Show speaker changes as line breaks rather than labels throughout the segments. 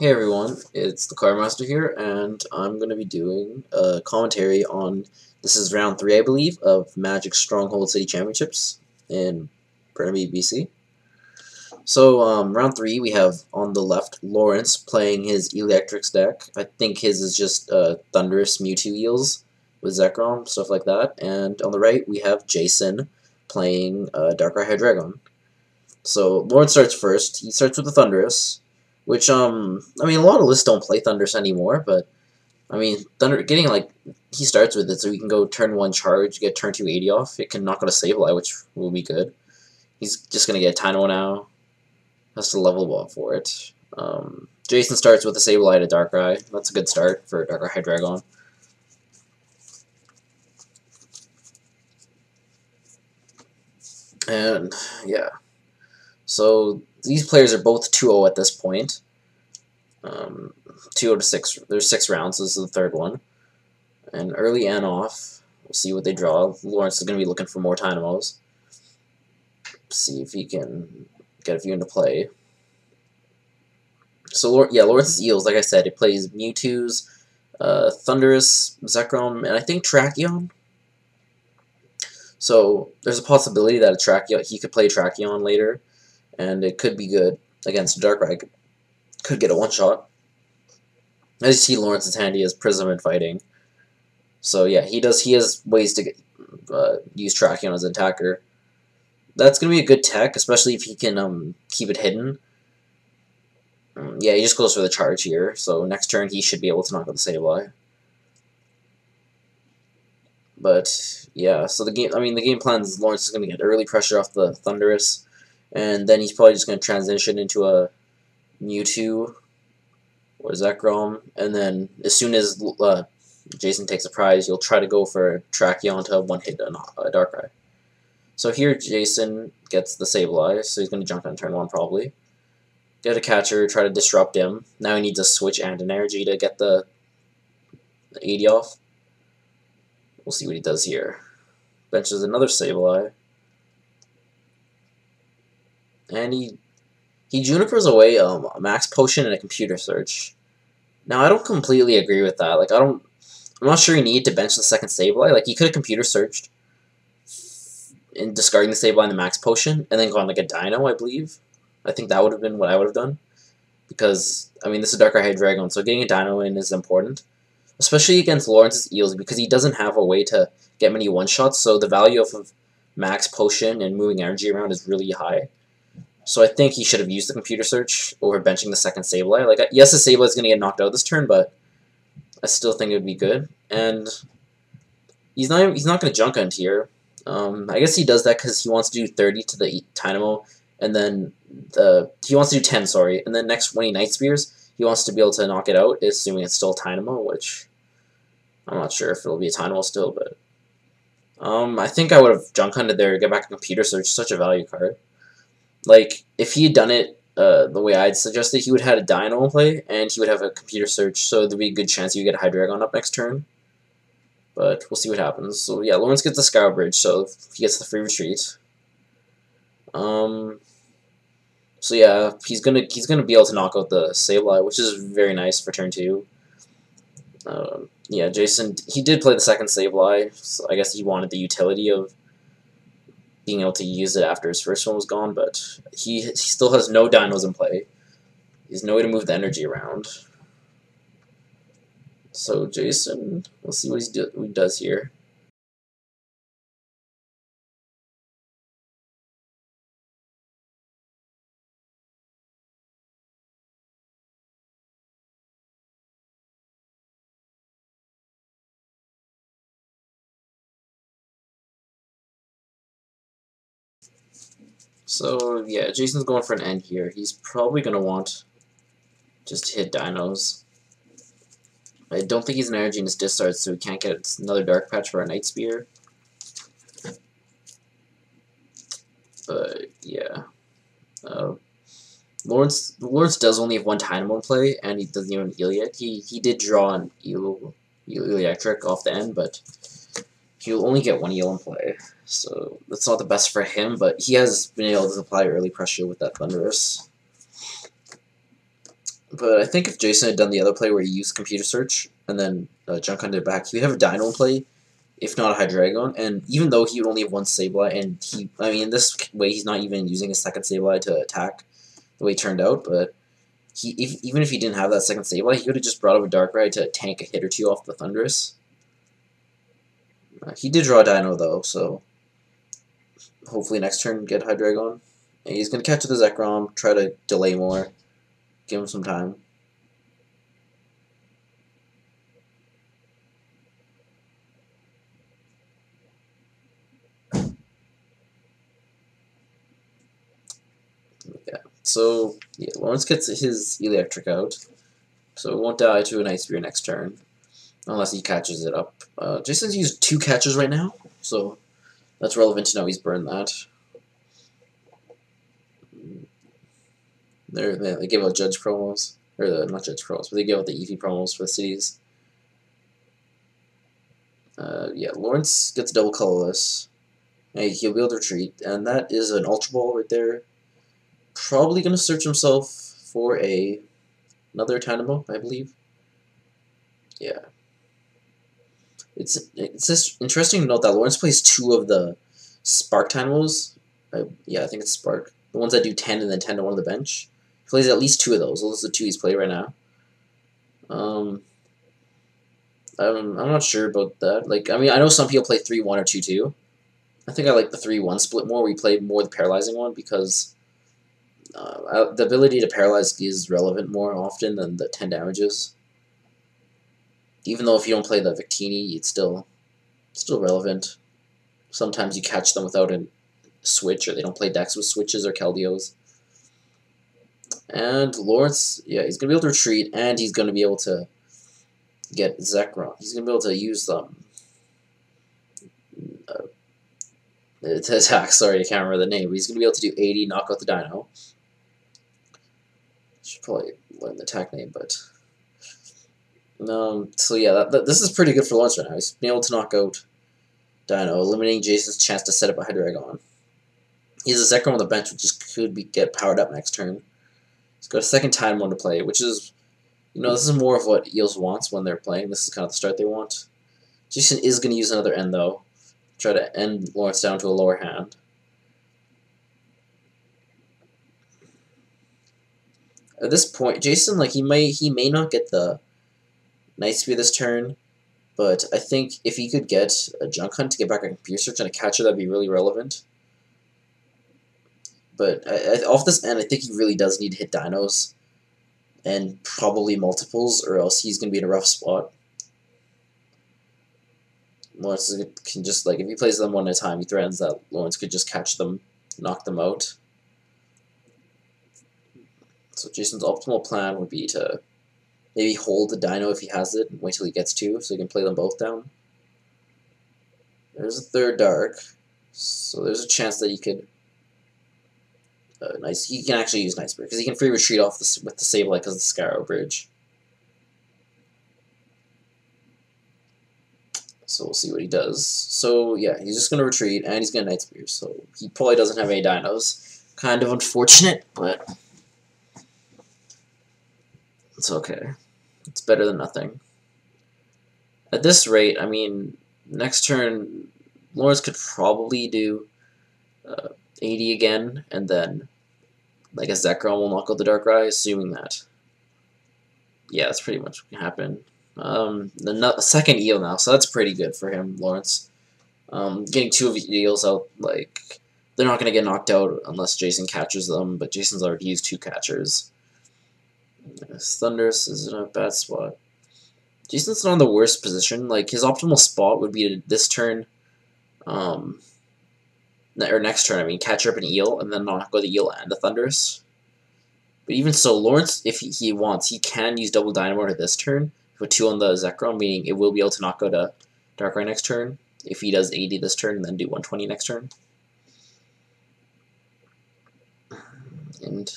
Hey everyone, it's the Car Master here, and I'm going to be doing a commentary on, this is round 3 I believe, of Magic Stronghold City Championships in Burnaby, BC. So, round 3 we have on the left Lourence playing his Electrics deck. I think his is just Thunderous Mewtwo Eels with Zekrom, stuff like that. And on the right we have Jason playing Darkrai Hydriegon. So, Lourence starts first. He starts with the Thunderous. Which, I mean, a lot of lists don't play Thunders anymore, but, I mean, he starts with it, so he can go turn 1 charge, get turn 2 80 off. It can knock out a Sableye, which will be good. He's just going to get Tyno now. Has to level up for it. Jason starts with a Sableye to Darkrai. That's a good start for Darkrai Hydreigon. And, yeah. So, these players are both 2-0 at this point. 2-0 to 6. There's 6 rounds. This is the third one. And early and off. We'll see what they draw. Lourence is going to be looking for more Dynamos. See if he can get a few into play. So, yeah, Laurence's Eels, like I said, it plays Mewtwo's, Thundurus, Zekrom, and I think Tracheon. So, there's a possibility that he could play Tracheon later, and it could be good against Darkrai. Could get a one-shot. As you see, Lourence is handy as Prism and Fighting. So yeah, he has ways to use Tracheon as an attacker. That's gonna be a good tech, especially if he can keep it hidden. Yeah, he just goes for the charge here. So next turn he should be able to knock out the Sableye. But yeah, so the game plan is Lourence is gonna get early pressure off the Thundurus, and then he's probably just gonna transition into a Mewtwo or Zekrom, and then as soon as Jason takes a prize, you'll try to go for Tracheon to one-hit a Darkrai. So here Jason gets the Sableye, so he's going to jump on turn 1 probably. Get a catcher, try to disrupt him. Now he needs a switch and an energy to get the 80 off. We'll see what he does here. Benches another Sableye. And he Junipers away a Max Potion and a Computer Search. Now I don't completely agree with that. Like I'm not sure you need to bench the second Sableye. Like he could have Computer Searched in discarding the Sableye and the Max Potion, and then gone like a Dino, I believe. I think that would have been what I would have done. Because I mean this is Darkrai Hydreigon, so getting a Dino in is important. Especially against Laurence's Eels, because he doesn't have a way to get many one-shots, so the value of Max Potion and moving energy around is really high. So I think he should have used the Computer Search over benching the second Sableye. Like, yes, the Sableye is going to get knocked out this turn, but I still think it would be good. And he's not going to Junk Hunt here. I guess he does that because he wants to do 30 to the Dynamo, and then he wants to do 10, sorry. And then next when he Night Spears, he wants to be able to knock it out, assuming it's still Dynamo, which I'm not sure if it'll be a Dynamo still, but I think I would have Junk Hunted there, get back a Computer Search, such a value card. Like, if he had done it the way I'd suggested, he would have had a Dino in play, and he would have a Computer Search, so there'd be a good chance you get a Hydreigon up next turn. But we'll see what happens. So yeah, Lourence gets the Scour Bridge, so he gets the free retreat. So yeah, he's gonna be able to knock out the Sableye, which is very nice for turn 2. Yeah, Jason, he did play the second Sableye, so I guess he wanted the utility of being able to use it after his first one was gone, but he still has no Dinos in play. He has no way to move the energy around. So Jason, we'll see what he does here. So yeah, Jason's going for an end here. He's probably going to want just to hit Dinos. I don't think he's an energy in his discard, so he can't get another Dark Patch for a Night Spear. But yeah, Lourence does only have one Dynamo in play, and he doesn't even Eel yet. He did draw an Electric off the end, but he'll only get one Eel in play, so that's not the best for him, but he has been able to apply early pressure with that Thundurus. But I think if Jason had done the other play where he used computer search and then junk hunted back, he would have a Dino in play, if not a Hydreigon. And even though he would only have one Sableye, and in this way, he's not even using a second Sableye to attack the way it turned out. But even if he didn't have that second Sableye, he could have just brought up a Darkrai to tank a hit or two off the Thundurus. He did draw a Dino though, so hopefully next turn get Hydreigon. And he's gonna catch the Zekrom, try to delay more, give him some time. Yeah. So yeah, Lourence gets his Electric out, so it won't die to an Ice Spear next turn, unless he catches it up. Jason's used 2 catches right now, so that's relevant to know he's burned that. They give out Judge promos, or not Judge promos, but they give out the Eevee promos for the cities. Yeah, Lourence gets double colorless. And he'll be able to retreat, and that is an Ultra Ball right there. Probably going to search himself for another Tynamo, I believe. Yeah. It's just interesting to note that Lourence plays 2 of the Spark Tynamos. Yeah, I think it's Spark. The ones that do 10 and then 10 to 1 on the bench. He plays at least 2 of those. Those are the 2 he's played right now. I'm not sure about that. Like, I know some people play 3-1 or 2-2. I think I like the 3-1 split more, where you play more the paralyzing one, because the ability to paralyze is relevant more often than the 10 damages. Even though if you don't play the Victini, it's still relevant. Sometimes you catch them without a switch, or they don't play decks with switches or Keldeos. And Lourence, yeah, he's going to be able to retreat, and he's going to be able to get Zekrom. He's going to be able to use them. To attack, sorry, I can't remember the name, but he's going to be able to do 80, knock out the Dino. Should probably learn the attack name, but... so yeah, this is pretty good for Lourence right now. He's been able to knock out Dino, eliminating Jason's chance to set up a Hydreigon. He has a Zekrom on the bench, which could get powered up next turn. He's got a second Tynamo to play, which is, this is more of what Eels wants when they're playing. This is kind of the start they want. Jason is going to use another end, though. Try to end Lourence down to a lower hand. At this point, Jason, he may not get the Night Spear this turn, but I think if he could get a Junk Hunt to get back a Computer Search and a Catcher, that'd be really relevant. But off this end, I think he really does need to hit Dinos, and probably multiples, or else he's going to be in a rough spot. Lourence can just, if he plays them one at a time, he threatens that Lourence could just catch them, knock them out. So Jason's optimal plan would be to maybe hold the Dino if he has it, and wait till he gets 2, so he can play them both down. There's a third Dark, so there's a chance that he could... he can actually use Night Spear, because he can free retreat off with the Sableye because of the Scarrow Bridge. So we'll see what he does. So yeah, he's just going to retreat, and he's going to Night Spear, so he probably doesn't have any Dinos. Kind of unfortunate, but it's okay. It's better than nothing. At this rate, next turn, Lourence could probably do 80 again, and then a Zekrom will knock out the Darkrai, assuming that. Yeah, that's pretty much what can happen. A second eel now, so that's pretty good for him, Lourence. Getting 2 of the eels out, they're not going to get knocked out unless Jason catches them, but Jason's already used 2 catchers. Thundurus is in a bad spot. Jason's not in the worst position. His optimal spot would be this turn, or next turn, catch up an eel, and then knock out the eel and the Thundurus. But even so, Lourence, if he wants, he can use double Dynamo to this turn, put 2 on the Zekrom, meaning it will be able to knock out a Darkrai next turn, if he does 80 this turn, and then do 120 next turn. And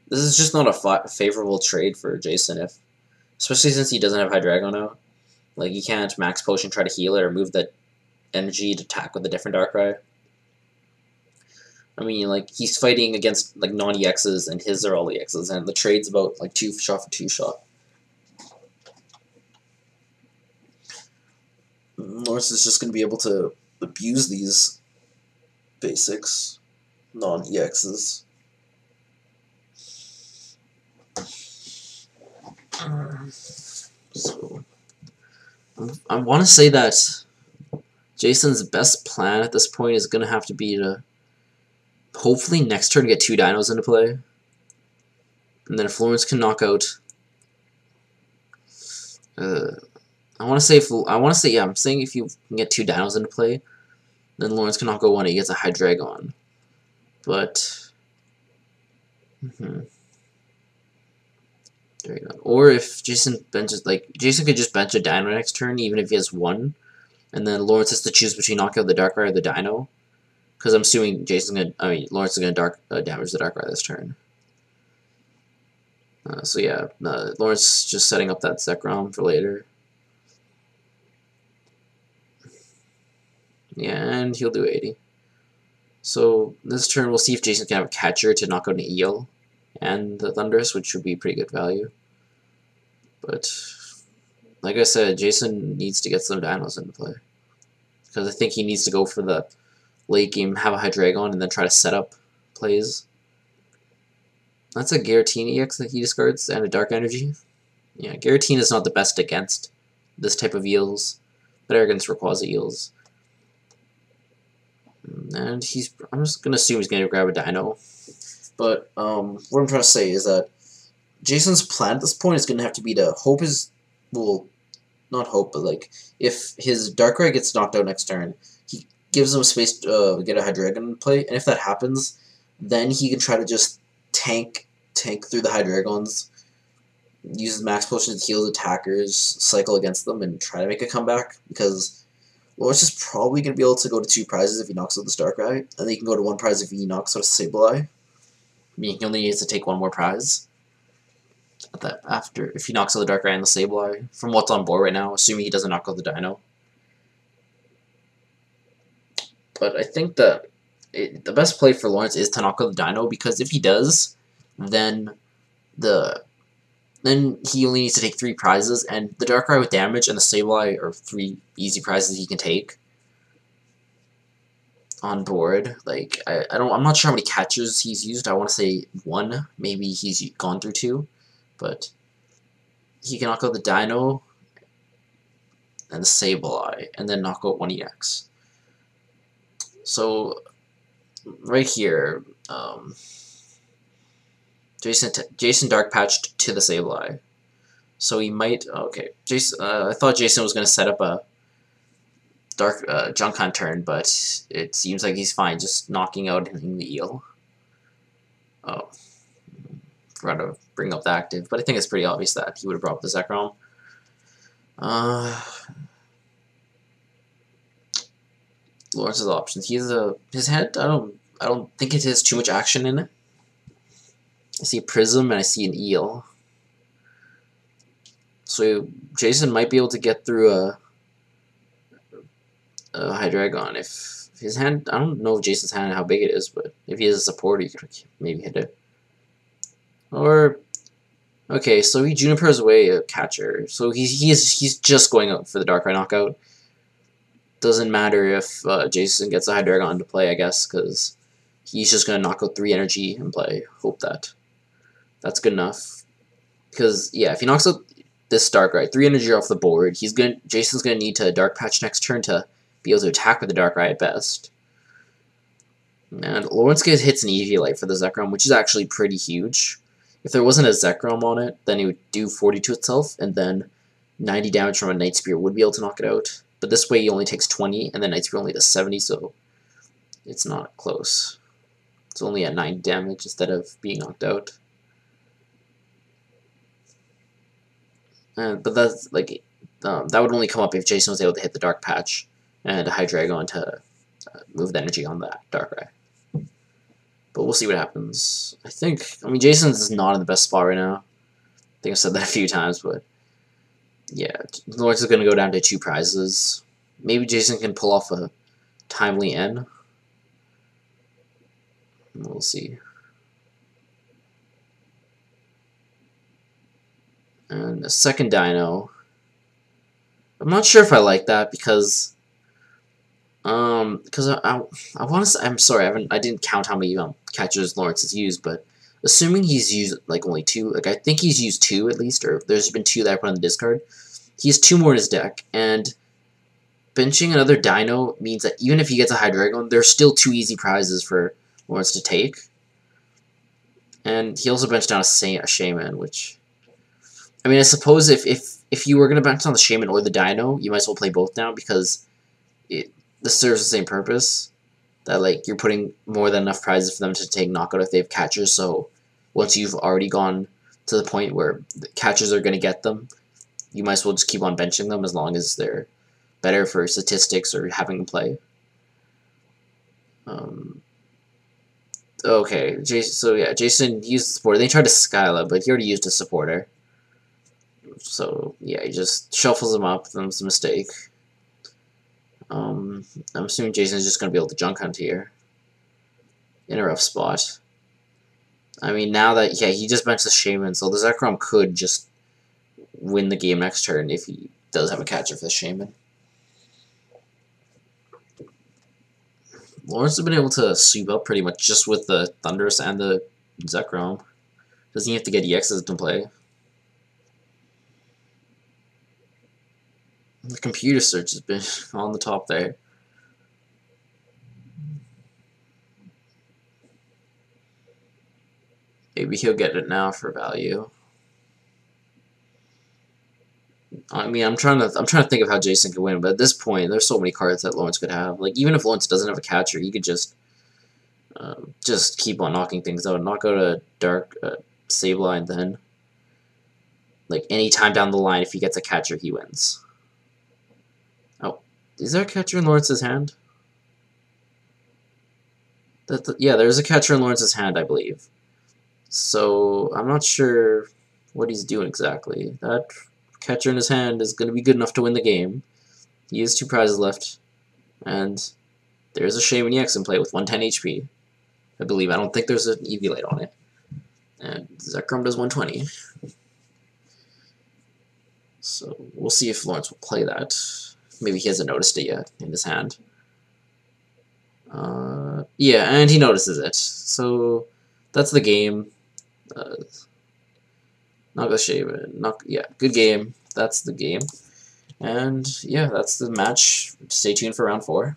this is just not a favorable trade for Jason, especially since he doesn't have Hydreigon out. He can't Max Potion, try to heal it, or move the energy to attack with a different Darkrai. I mean, like, he's fighting against, like, non-EXs, and his are all EXs, and the trade's about, like, 2-shot for 2-shot. Lourence is just going to be able to abuse these basics, non-EXs. So, I want to say that Jason's best plan at this point is going to have to be to hopefully next turn get 2 dinos into play. And then if Lourence can knock out... I want to say, yeah, I'm saying if you can get 2 dinos into play, then Lourence can knock out 1 and he gets a Hydriegon. But... There you go. Or if Jason benches, like, Jason could just bench a dino next turn, even if he has 1. And then Lourence has to choose between knocking out the Darkrai or the dino. Because I'm assuming Lourence is going to damage the Darkrai this turn. So yeah, Lourence just setting up that Zekrom for later. Yeah, and he'll do 80. So this turn we'll see if Jason can have a catcher to knock out an Eel and the Thundurus, which would be pretty good value. But like I said, Jason needs to get some dinos into play. Because I think he needs to go for the late game, have a Hydreigon, and then try to set up plays. That's a Giratina EX that he discards, and a Dark Energy. Yeah, Giratina is not the best against this type of eels, better against Rayquaza eels. And I'm just going to assume he's going to grab a dino. But what I'm trying to say is that Jason's plan at this point is going to have to be to hope his, well, not hope, but like, if his Darkrai gets knocked out next turn, he gives him space to get a Hydreigon in play, and if that happens, then he can try to just tank through the Hydreigons, use his max potion to heal attackers, cycle against them, and try to make a comeback, because Lourence is probably going to be able to go to 2 prizes if he knocks out this Darkrai, and then he can go to 1 prize if he knocks out a Sableye. I mean, he only needs to take 1 more prize. If he knocks out the Darkrai and the Sableye, from what's on board right now, assuming he doesn't knock out the Dino. But I think that the best play for Lourence is to knock out the Dino, because if he does, then he only needs to take 3 prizes, and the Darkrai with damage and the Sableye are 3 easy prizes he can take on board. Like I'm not sure how many catchers he's used. I want to say 1, maybe he's gone through 2, but he can knock out the Dino and the Sableye, and then knock out 1 EX. So right here, Jason Dark Patched to the Sableye. So he might... Okay, Jason. I thought Jason was going to set up a Dark Junk Hunt turn, but it seems like he's fine just knocking out the Eel. Oh. Forgot to bring up the active, but I think it's pretty obvious that he would have brought up the Zekrom. Laurence's options. His head. I don't think it has too much action in it. I see a Prism and I see an Eel. So Jason might be able to get through a Hydreigon if his hand. I don't know if Jason's hand how big it is, but if he has a support, he could maybe hit it. Or okay, so he Junipers away a catcher. So he's just going out for the Darkrai knockout. Doesn't matter if Jason gets a Hydreigon to play, I guess, because he's just gonna knock out 3 energy and play. Hope that's good enough. Because yeah, if he knocks out this Darkrai, 3 energy off the board, Jason's gonna need to Dark Patch next turn to be able to attack with the Darkrai at best. And Lourence hits an Eviolite for the Zekrom, which is actually pretty huge. If there wasn't a Zekrom on it, then it would do 40 to itself, and then 90 damage from a Night Spear would be able to knock it out. But this way he only takes 20, and then Night Spear only does 70, so it's not close. It's only at 9 damage instead of being knocked out. But that's like that would only come up if Jason was able to hit the Dark Patch and a Hydreigon to move the energy on that Darkrai. But we'll see what happens. I mean, Jason's is not in the best spot right now. I think I've said that a few times, but yeah, Lourence is going to go down to 2 prizes. Maybe Jason can pull off a timely N. We'll see. And a second dino. I'm not sure if I like that because I want to. I'm sorry, I didn't count how many catchers Lourence has used, but assuming he's used like only 2, like I think he's used 2 at least, or there's been 2 that I put on the discard. He has 2 more in his deck, and benching another dino means that even if he gets a Hydriegon, there's still 2 easy prizes for Lourence to take. And he also benched down a Shaman, which, I mean, I suppose if you were going to bench on the Shaman or the Dino, you might as well play both now because this serves the same purpose. That, like, you're putting more than enough prizes for them to take knockout if they have catchers, so once you've already gone to the point where the catchers are going to get them, you might as well just keep on benching them as long as they're better for statistics or having them play. Okay, Jason. So yeah, Jason used the supporter. They tried to Skyla, but he already used a supporter. So yeah, he just shuffles them up. That's a mistake. I'm assuming Jason's just gonna be able to junk hunt here. In a rough spot. I mean, now that he just benched the Shaman, so the Zekrom could just win the game next turn if he does have a catcher for the Shaman. Lourence has been able to sweep up pretty much just with the Thundurus and the Zekrom. Doesn't he have to get EXs to play? The computer search has been on the top there. Maybe he'll get it now for value. I mean, I'm trying to think of how Jason could win, but at this point, there's so many cards that Lourence could have. Like, even if Lourence doesn't have a catcher, he could just keep on knocking things out. Knock out a Dark Sableye, then, like, any time down the line, if he gets a catcher, he wins. Oh, is there a catcher in Lawrence's hand? Yeah, there's a catcher in Lawrence's hand, I believe. So, I'm not sure what he's doing exactly. That catcher in his hand is going to be good enough to win the game. He has 2 prizes left. And there's a Shaman EX in play with 110 HP. I believe. I don't think there's an EV light on it. And Zekrom does 120. So we'll see if Lourence will play that. Maybe he hasn't noticed it yet in his hand. Yeah, and he notices it. So that's the game. Naga Shaman. Yeah, good game. That's the game. And yeah, that's the match. Stay tuned for round 4.